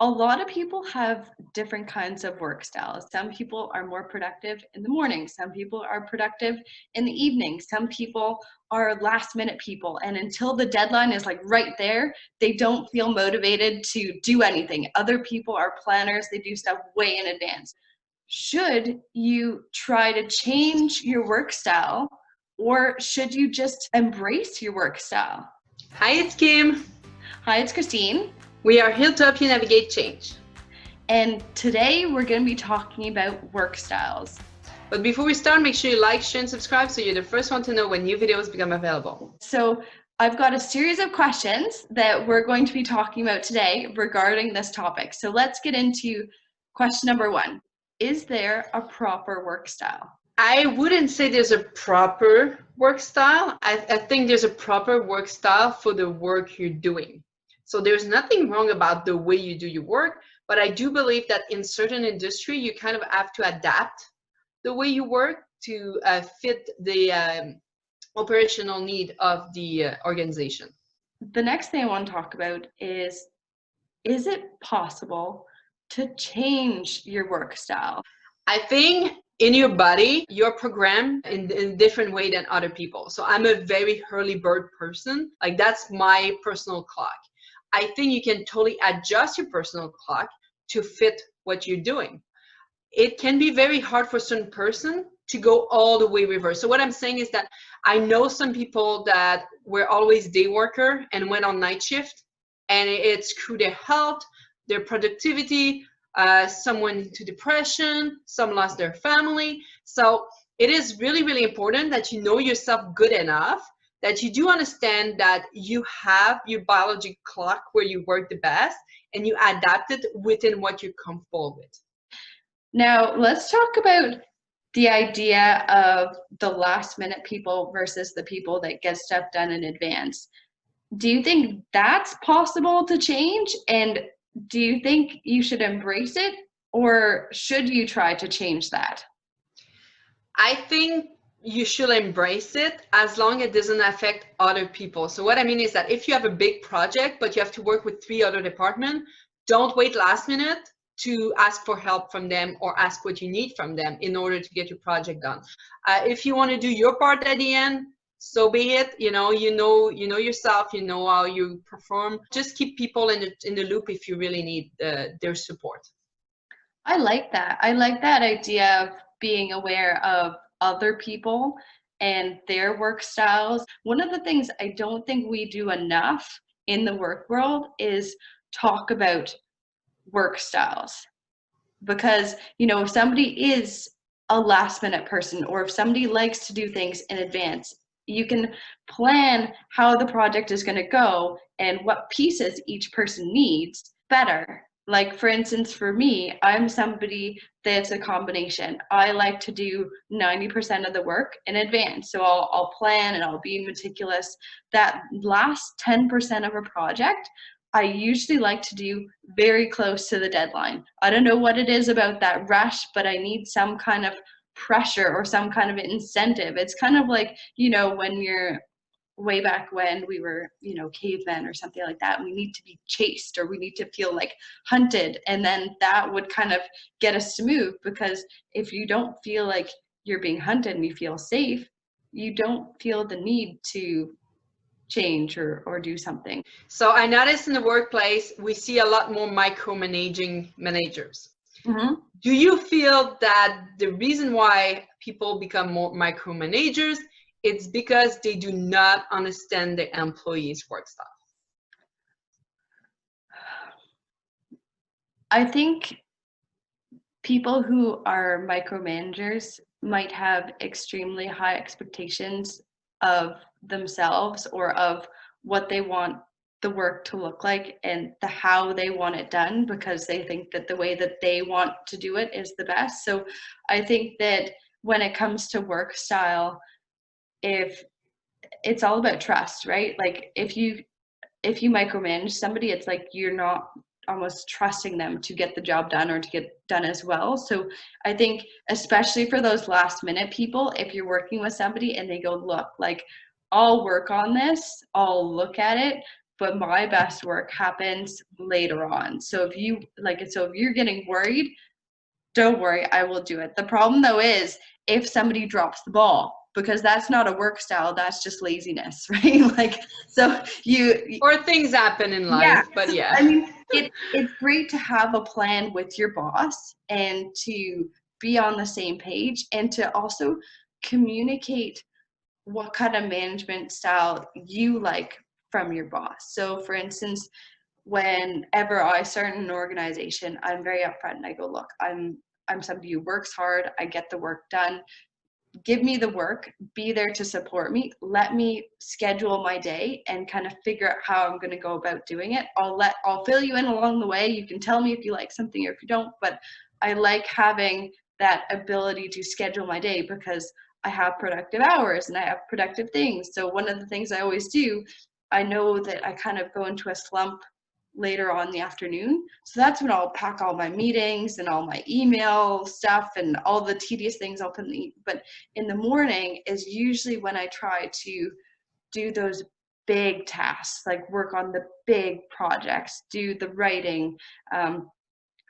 A lot of people have different kinds of work styles. Some people are more productive in the morning. Some people are productive in the evening. Some people are last minute people. And until the deadline is like right there, they don't feel motivated to do anything. Other people are planners. They do stuff way in advance. Should you try to change your work style, or should you just embrace your work style? Hi, it's Kim. Hi, it's Kristine. We are here to help you navigate change. And today we're going to be talking about work styles. But before we start, make sure you like, share, and subscribe so you're the first one to know when new videos become available. So I've got a series of questions that we're going to be talking about today regarding this topic. So let's get into question number 1. Is there a proper work style? I wouldn't say there's a proper work style. I think there's a proper work style for the work you're doing. So there's nothing wrong about the way you do your work, but I do believe that in certain industry, you kind of have to adapt the way you work to fit the operational need of the organization. The next thing I want to talk about is it possible to change your work style? I think in your body, you're programmed in a different way than other people. So I'm a very early bird person. Like that's my personal clock. I think you can totally adjust your personal clock to fit what you're doing. It can be very hard for a certain person to go all the way reverse. So what I'm saying is that I know some people that were always day worker and went on night shift, and it screwed their health, their productivity, some went into depression, some lost their family. So it is really, really important that you know yourself good enough that you do understand that you have your biological clock where you work the best and you adapt it within what you're comfortable with. Now, let's talk about the idea of the last minute people versus the people that get stuff done in advance. Do you think that's possible to change? And do you think you should embrace it, or should you try to change that? I think you should embrace it as long as it doesn't affect other people. So what I mean is that if you have a big project, but you have to work with 3 other departments, don't wait last minute to ask for help from them or ask what you need from them in order to get your project done. If you want to do your part at the end, so be it. You know yourself, you know how you perform. Just keep people in the loop if you really need their support. I like that. I like that idea of being aware of other people and their work styles. One of the things I don't think we do enough in the work world is talk about work styles. Because, if somebody is a last minute person, or if somebody likes to do things in advance, you can plan how the project is going to go and what pieces each person needs better. Like, for instance, for me, I'm somebody that's a combination. I like to do 90% of the work in advance. So I'll plan and I'll be meticulous. That last 10% of a project, I usually like to do very close to the deadline. I don't know what it is about that rush, but I need some kind of pressure or some kind of incentive. It's kind of like, when you're way back when we were, cavemen or something like that, we need to be chased or we need to feel like hunted. And then that would kind of get us to move, because if you don't feel like you're being hunted and you feel safe, you don't feel the need to change or do something. So I noticed in the workplace, we see a lot more micromanaging managers. Mm-hmm. Do you feel that the reason why people become more micromanagers, it's because they do not understand the employees' work style? I think people who are micromanagers might have extremely high expectations of themselves or of what they want the work to look like and how they want it done, because they think that the way that they want to do it is the best. So I think that when it comes to work style, if it's all about trust, right? Like if you micromanage somebody, it's like you're not almost trusting them to get the job done or to get done as well. So I think especially for those last minute people, if you're working with somebody and they go, look, like I'll work on this, I'll look at it, but my best work happens later on. So if you're getting worried, don't worry, I will do it. The problem though is if somebody drops the ball, because that's not a work style, that's just laziness, right? Like, so Or things happen in yeah. life, but So, yeah. I mean, it's great to have a plan with your boss and to be on the same page and to also communicate what kind of management style you like from your boss. So for instance, whenever I start an organization, I'm very upfront and I go, look, I'm somebody who works hard, I get the work done. Give me the work, be there to support me. Let me schedule my day and kind of figure out how I'm going to go about doing it. I'll fill you in along the way. You can tell me if you like something or if you don't, but I like having that ability to schedule my day because I have productive hours and I have productive things. So one of the things I always do, I know that I kind of go into a slump later on in the afternoon. So that's when I'll pack all my meetings and all my email stuff and all the tedious things I'll put in but in the morning is usually when I try to do those big tasks, like work on the big projects, do the writing,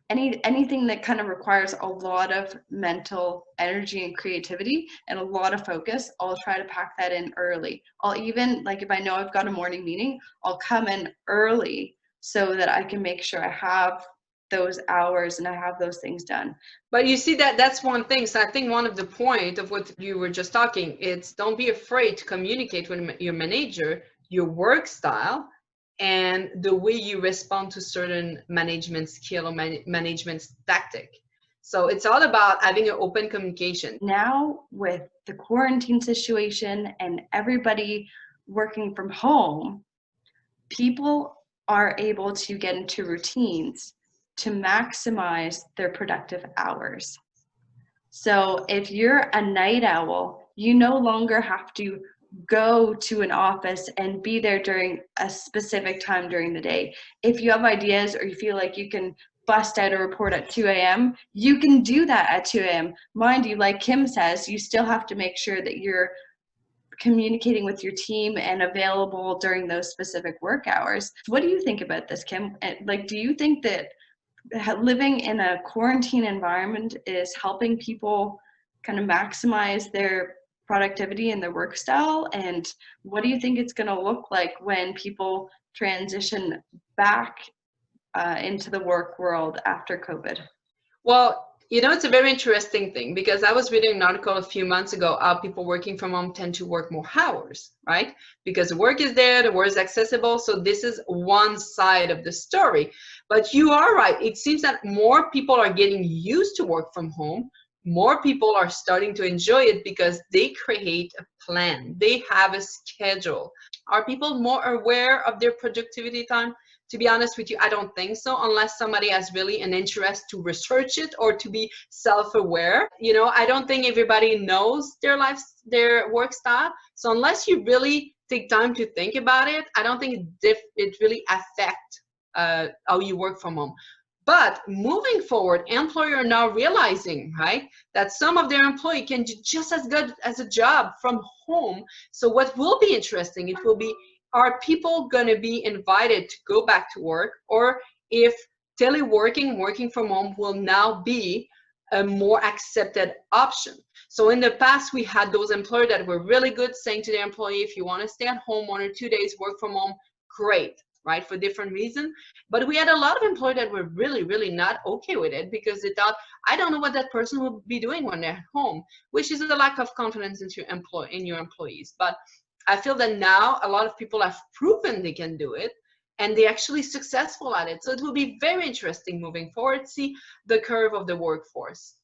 anything that kind of requires a lot of mental energy and creativity and a lot of focus. I'll try to pack that in early. I'll even, like, if I know I've got a morning meeting, I'll come in early so that I can make sure I have those hours and I have those things done. But you see that's one thing. So I think one of the point of what you were just talking, it's don't be afraid to communicate with your manager, your work style, and the way you respond to certain management skill or management tactic. So it's all about having an open communication. Now with the quarantine situation and everybody working from home, people are able to get into routines to maximize their productive hours. So if you're a night owl, you no longer have to go to an office and be there during a specific time during the day. If you have ideas or you feel like you can bust out a report at 2 a.m., you can do that at 2 a.m. Mind you, like Kim says, you still have to make sure that you're communicating with your team and available during those specific work hours. What do you think about this, Kim? Like, do you think that living in a quarantine environment is helping people kind of maximize their productivity and their work style? And what do you think it's going to look like when people transition back into the work world after COVID? Well, it's a very interesting thing because I was reading an article a few months ago how people working from home tend to work more hours, right? Because the work is there, the work is accessible. So this is one side of the story. But you are right. It seems that more people are getting used to work from home. More people are starting to enjoy it because they create a plan. They have a schedule. Are people more aware of their productivity time? To be honest with you, I don't think so, unless somebody has really an interest to research it or to be self-aware. I don't think everybody knows their work style. So unless you really take time to think about it, I don't think it really affects how you work from home. But moving forward, employer are now realizing, right, that some of their employee can do just as good as a job from home. So what will be interesting, it will be, are people going to be invited to go back to work, or if teleworking, working from home will now be a more accepted option. So in the past, we had those employers that were really good saying to their employee, if you want to stay at home 1 or 2 days, work from home, great, right, for different reasons. But we had a lot of employers that were really, really not okay with it because they thought, I don't know what that person will be doing when they're at home, which is a lack of confidence in your employees. But I feel that now a lot of people have proven they can do it and they're actually successful at it. So it will be very interesting moving forward to see the curve of the workforce.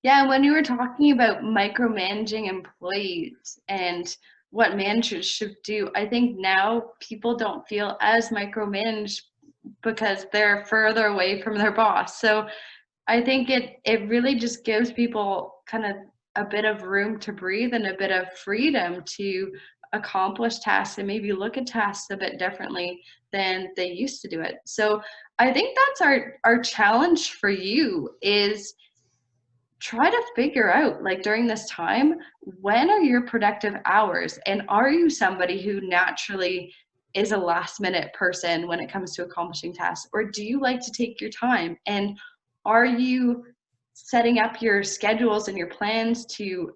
Yeah, when you were talking about micromanaging employees and what managers should do, I think now people don't feel as micromanaged because they're further away from their boss. So I think it really just gives people kind of a bit of room to breathe and a bit of freedom to accomplish tasks and maybe look at tasks a bit differently than they used to do it. So I think that's our challenge for you is try to figure out, like, during this time, when are your productive hours, and are you somebody who naturally is a last minute person when it comes to accomplishing tasks? Or do you like to take your time? And are you setting up your schedules and your plans to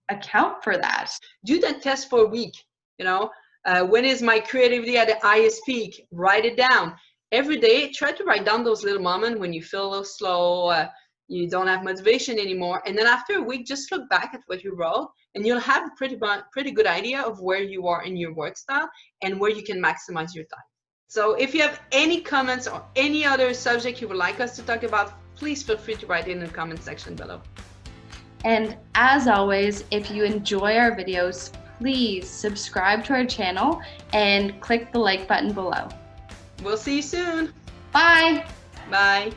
account for that? Do that test for a week. When is my creativity at the highest peak? Write it down. Every day, try to write down those little moments when you feel a little slow, you don't have motivation anymore. And then after a week, just look back at what you wrote, and you'll have a pretty good idea of where you are in your work style and where you can maximize your time. So if you have any comments or any other subject you would like us to talk about, please feel free to write it in the comment section below. And as always, if you enjoy our videos, please subscribe to our channel and click the like button below. We'll see you soon. Bye. Bye.